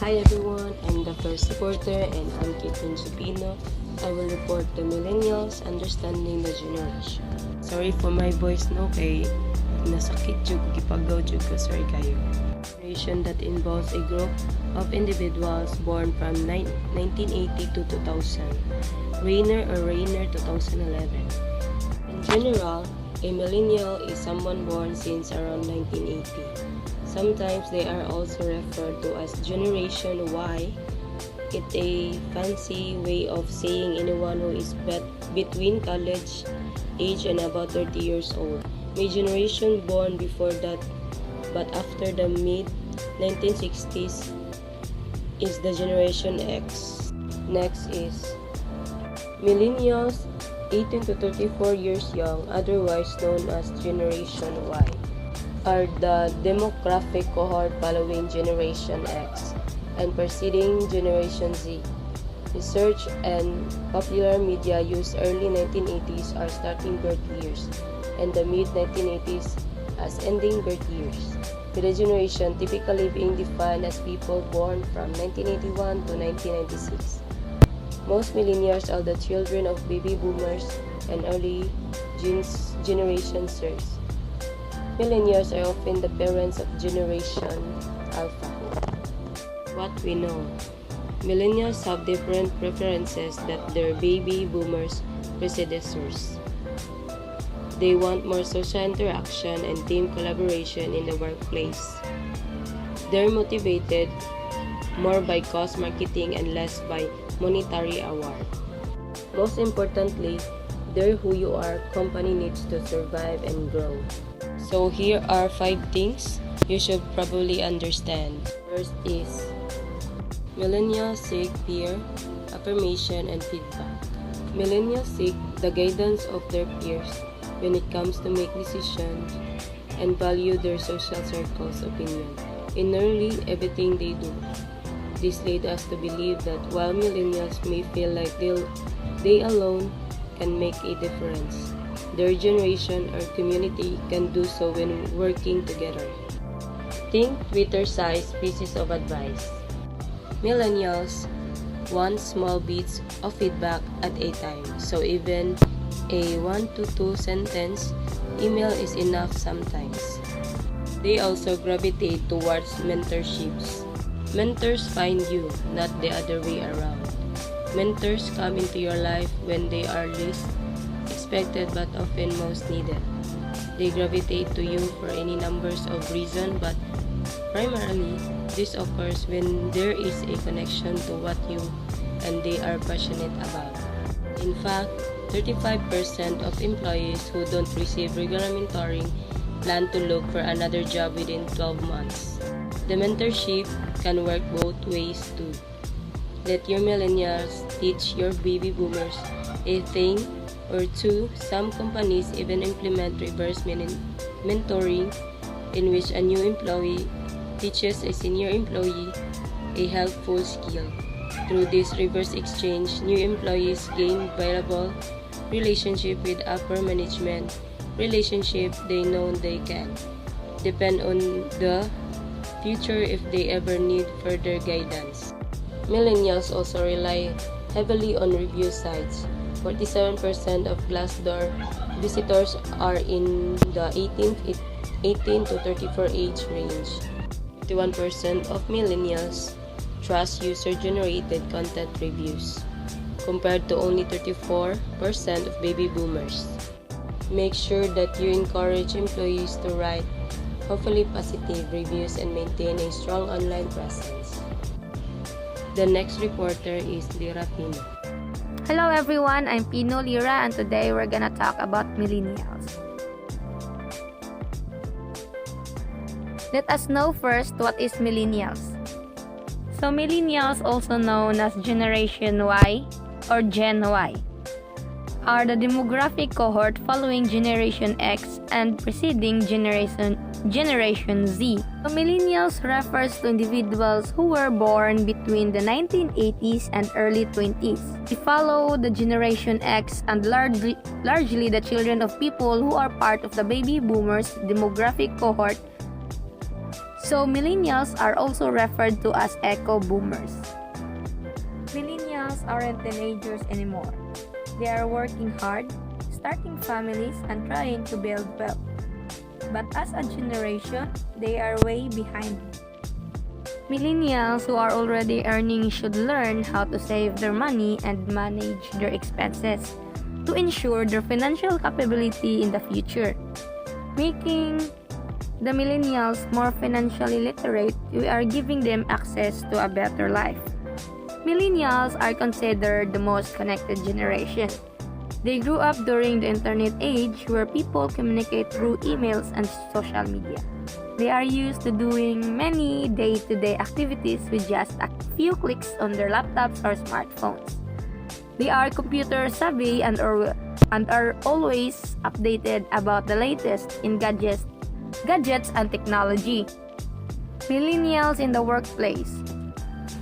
Hi everyone, I'm the first reporter and I'm Caitlin Supino. I will report the millennials understanding the generation. Sorry for my voice no kay nasakit jud gipagaw jud ko, sorry kayo. Generation that involves a group of individuals born from 1980 to 2000. Rainer 2011. In general, a millennial is someone born since around 1980. Sometimes they are also referred to as Generation Y. It's a fancy way of saying anyone who is between college age and about 30 years old. May generation born before that, but after the mid-1960s is the Generation X. Next is Millennials 18 to 34 years young, otherwise known as Generation Y, are the demographic cohort following Generation X and preceding Generation Z. Research and popular media use early 1980s as starting birth years and the mid-1980s as ending birth years, with the generation typically being defined as people born from 1981 to 1996. Most millennials are the children of baby boomers and early Generation Zers. Millennials are often the parents of Generation Alpha. What we know. Millennials have different preferences than their baby boomers predecessors. They want more social interaction and team collaboration in the workplace. They're motivated more by cost marketing and less by monetary award. Most importantly, they're who your company needs to survive and grow. So here are 5 things you should probably understand. First is millennials seek peer affirmation and feedback. Millennials seek the guidance of their peers when it comes to make decisions and value their social circle's opinion in nearly everything they do. This led us to believe that while millennials may feel like they alone can make a difference, their generation or community can do so when working together. Think Twitter-sized pieces of advice. Millennials want small bits of feedback at a time, so even a 1 to 2 sentence email is enough sometimes. They also gravitate towards mentorships. Mentors find you, not the other way around. Mentors come into your life when they are least expected but often most needed. They gravitate to you for any numbers of reasons, but primarily this occurs when there is a connection to what you and they are passionate about. In fact, 35% of employees who don't receive regular mentoring plan to look for another job within 12 months. The mentorship can work both ways too. Let your millennials teach your baby boomers a thing or two. Some companies even implement reverse mentoring, in which a new employee teaches a senior employee a helpful skill. Through this reverse exchange, new employees gain valuable relationship with upper management, relationship they know they can depend on the future if they ever need further guidance. Millennials also rely heavily on review sites. 47% of Glassdoor visitors are in the 18 to 34 age range. 51% of millennials trust user-generated content reviews, compared to only 34% of baby boomers. Make sure that you encourage employees to write hopefully positive reviews and maintain a strong online presence. The next reporter is Lira Pino. Hello everyone, I'm Pino Lira and today we're gonna talk about millennials. Let us know first what is millennials. So millennials, also known as Generation Y or Gen Y, are the demographic cohort following Generation X and preceding Generation Z. So millennials refers to individuals who were born between the 1980s and early 20s. They follow the Generation X and largely the children of people who are part of the baby boomers demographic cohort. So millennials are also referred to as echo boomers. Millennials aren't teenagers anymore. They are working hard, starting families, and trying to build wealth. But as a generation, they are way behind. Millennials who are already earning should learn how to save their money and manage their expenses to ensure their financial capability in the future. Making the millennials more financially literate, we are giving them access to a better life. Millennials are considered the most connected generation. They grew up during the internet age where people communicate through emails and social media. They are used to doing many day-to-day activities with just a few clicks on their laptops or smartphones. They are computer savvy and are always updated about the latest in gadgets and technology. Millennials in the workplace.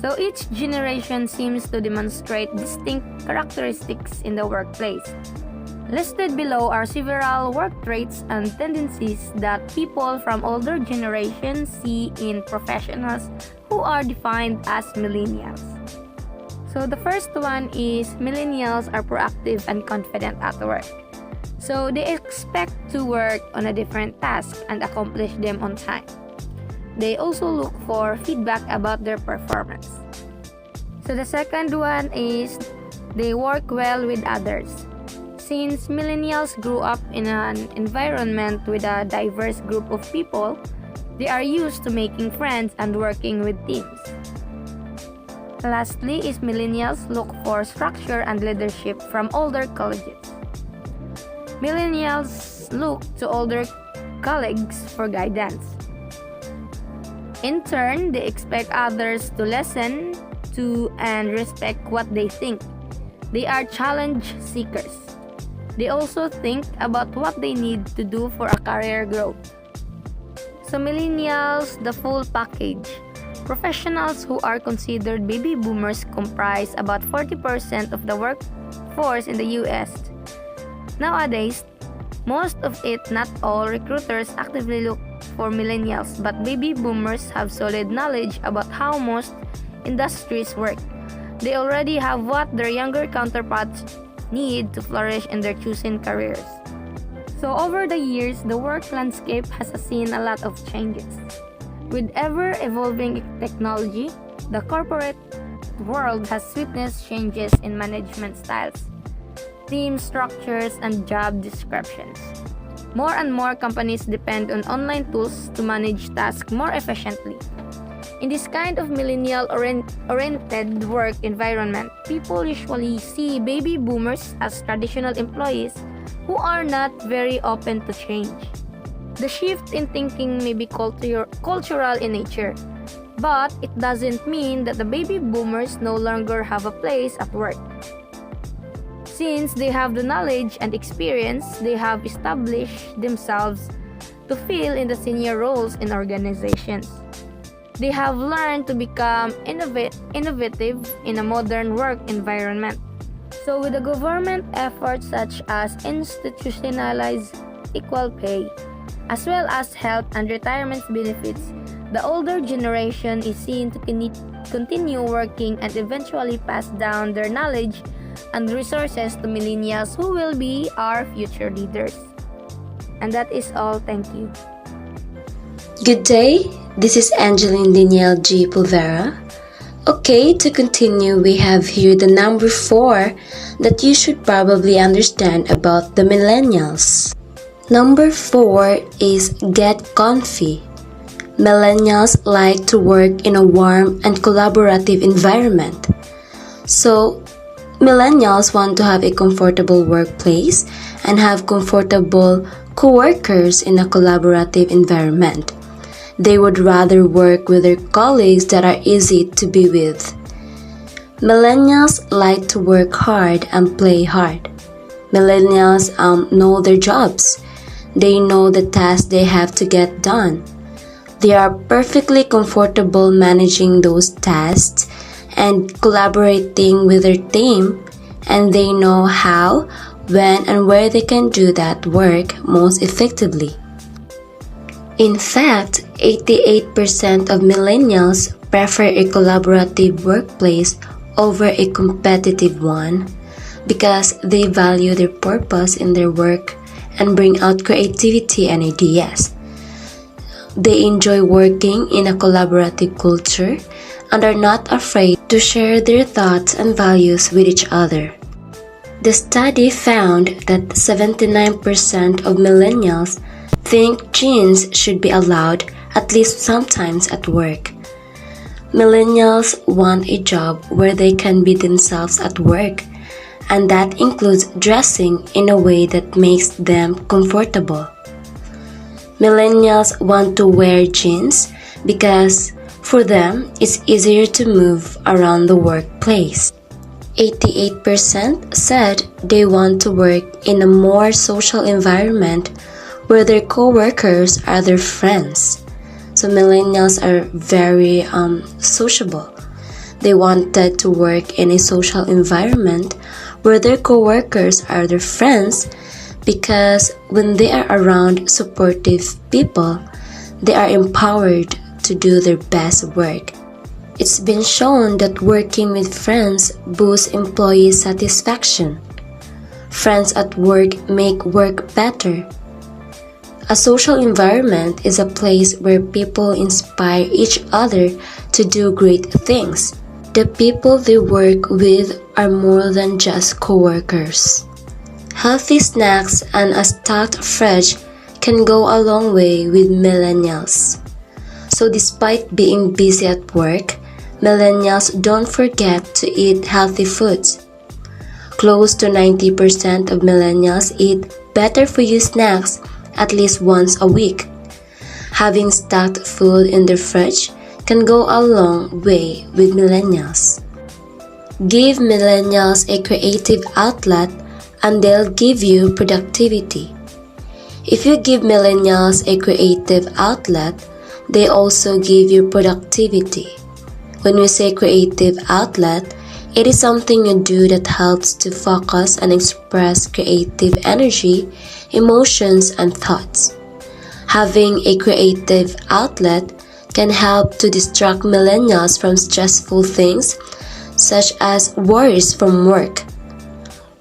So each generation seems to demonstrate distinct characteristics in the workplace. Listed below are several work traits and tendencies that people from older generations see in professionals who are defined as millennials. So the first one is millennials are proactive and confident at work. So they expect to work on a different task and accomplish them on time. They also look for feedback about their performance. So the second one is they work well with others. Since millennials grew up in an environment with a diverse group of people, they are used to making friends and working with teams. Lastly is millennials look for structure and leadership from older colleagues. Millennials look to older colleagues for guidance. In turn, they expect others to listen to and respect what they think. They are challenge seekers. They also think about what they need to do for a career growth. So millennials, the full package. Professionals who are considered baby boomers comprise about 40% of the workforce in the US. Nowadays, most of it, not all, recruiters actively look for millennials, but baby boomers have solid knowledge about how most industries work. They already have what their younger counterparts need to flourish in their chosen careers. So over the years, the work landscape has seen a lot of changes. With ever-evolving technology, the corporate world has witnessed changes in management styles, team structures, and job descriptions. More and more companies depend on online tools to manage tasks more efficiently. In this kind of millennial-oriented work environment, people usually see baby boomers as traditional employees who are not very open to change. The shift in thinking may be cultural in nature, but it doesn't mean that the baby boomers no longer have a place at work. Since they have the knowledge and experience, they have established themselves to fill in the senior roles in organizations. They have learned to become innovative in a modern work environment. So with the government efforts such as institutionalized equal pay, as well as health and retirement benefits, the older generation is seen to continue working and eventually pass down their knowledge and resources to millennials who will be our future leaders. And that is all. Thank you. Good day, this is Angeline Danielle G. Pulvera. Okay, to continue, we have here the number 4 that you should probably understand about the millennials. Number 4 is get comfy. Millennials like to work in a warm and collaborative environment. So, millennials want to have a comfortable workplace and have comfortable co-workers in a collaborative environment. They would rather work with their colleagues that are easy to be with. Millennials like to work hard and play hard. Millennials know their jobs. They know the tasks they have to get done. They are perfectly comfortable managing those tasks and collaborating with their team, and they know how, when, and where they can do that work most effectively. In fact, 88% of millennials prefer a collaborative workplace over a competitive one because they value their purpose in their work and bring out creativity and ideas. They enjoy working in a collaborative culture and are not afraid to share their thoughts and values with each other. The study found that 79% of millennials think jeans should be allowed at least sometimes at work. Millennials want a job where they can be themselves at work, and that includes dressing in a way that makes them comfortable. Millennials want to wear jeans because for them it's easier to move around the workplace. 88% said they want to work in a more social environment where their co-workers are their friends. So millennials are very sociable. They wanted to work in a social environment where their co-workers are their friends because when they are around supportive people, they are empowered to do their best work. It's been shown that working with friends boosts employee satisfaction. Friends at work make work better. A social environment is a place where people inspire each other to do great things. The people they work with are more than just co-workers. Healthy snacks and a stocked fridge can go a long way with millennials. So despite being busy at work, millennials don't forget to eat healthy foods. Close to 90% of millennials eat better-for-you snacks at least once a week. Having stocked food in their fridge can go a long way with millennials. Give millennials a creative outlet and they'll give you productivity. If you give millennials a creative outlet, they also give you productivity. When we say creative outlet, it is something you do that helps to focus and express creative energy, emotions, and thoughts. Having a creative outlet can help to distract millennials from stressful things such as worries from work.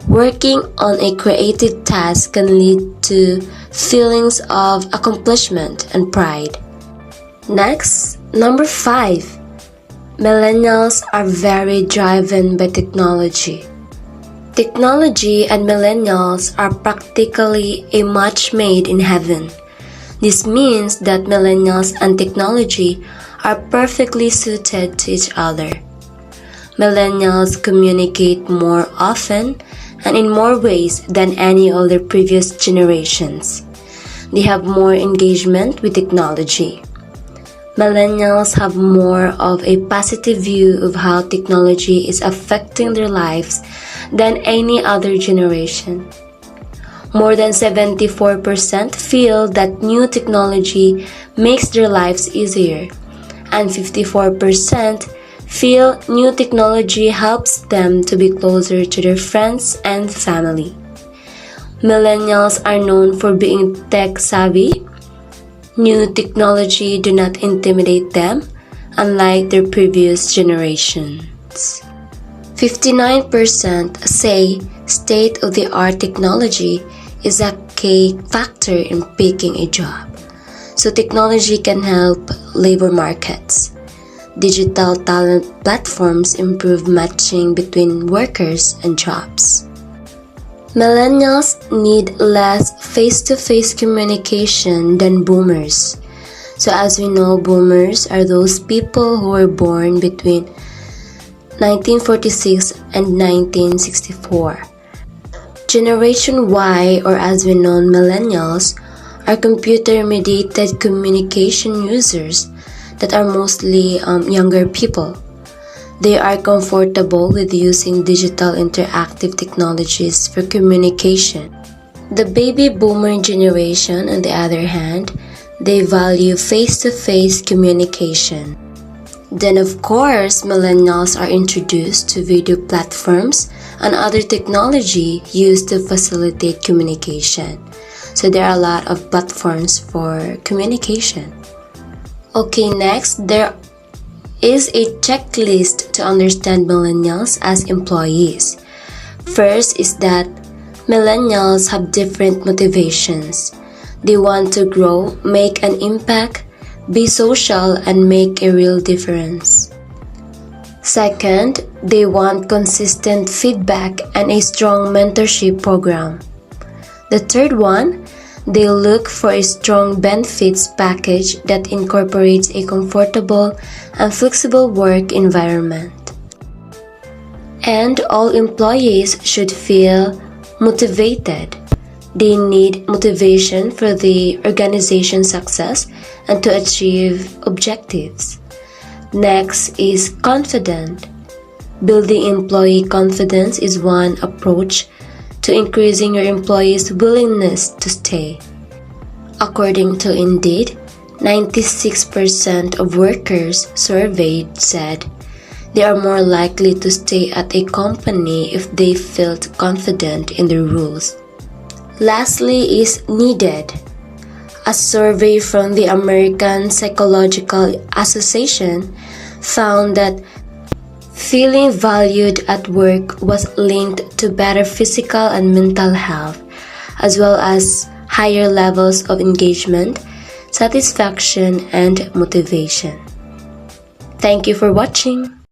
Working on a creative task can lead to feelings of accomplishment and pride. Next, number 5. Millennials are very driven by technology. Technology and millennials are practically a match made in heaven. This means that millennials and technology are perfectly suited to each other. Millennials communicate more often and in more ways than any of their previous generations. They have more engagement with technology. Millennials have more of a positive view of how technology is affecting their lives than any other generation. More than 74% feel that new technology makes their lives easier, and 54% feel new technology helps them to be closer to their friends and family. Millennials are known for being tech-savvy. New technology do not intimidate them, unlike their previous generations. 59% say state-of-the-art technology is a key factor in picking a job. So technology can help labor markets. Digital talent platforms improve matching between workers and jobs. Millennials need less face-to-face communication than boomers. So as we know, boomers are those people who were born between 1946 and 1964. Generation Y, or as we know, millennials, are computer-mediated communication users that are mostly younger people. They are comfortable with using digital interactive technologies for communication. The baby boomer generation, on the other hand, they value face-to-face communication. Then of course, millennials are introduced to video platforms and other technology used to facilitate communication. So there are a lot of platforms for communication. Okay, next, there is a checklist to understand millennials as employees. First is that millennials have different motivations. They want to grow, make an impact, be social, and make a real difference. Second, they want consistent feedback and a strong mentorship program. The third one, they look for a strong benefits package that incorporates a comfortable and flexible work environment. And all employees should feel motivated. They need motivation for the organization's success and to achieve objectives. Next is confident. Building employee confidence is one approach to increasing your employees' willingness to stay. According to Indeed, 96% of workers surveyed said they are more likely to stay at a company if they felt confident in the rules. Lastly is needed. A survey from the American Psychological Association found that feeling valued at work was linked to better physical and mental health, as well as higher levels of engagement, satisfaction, and motivation. Thank you for watching.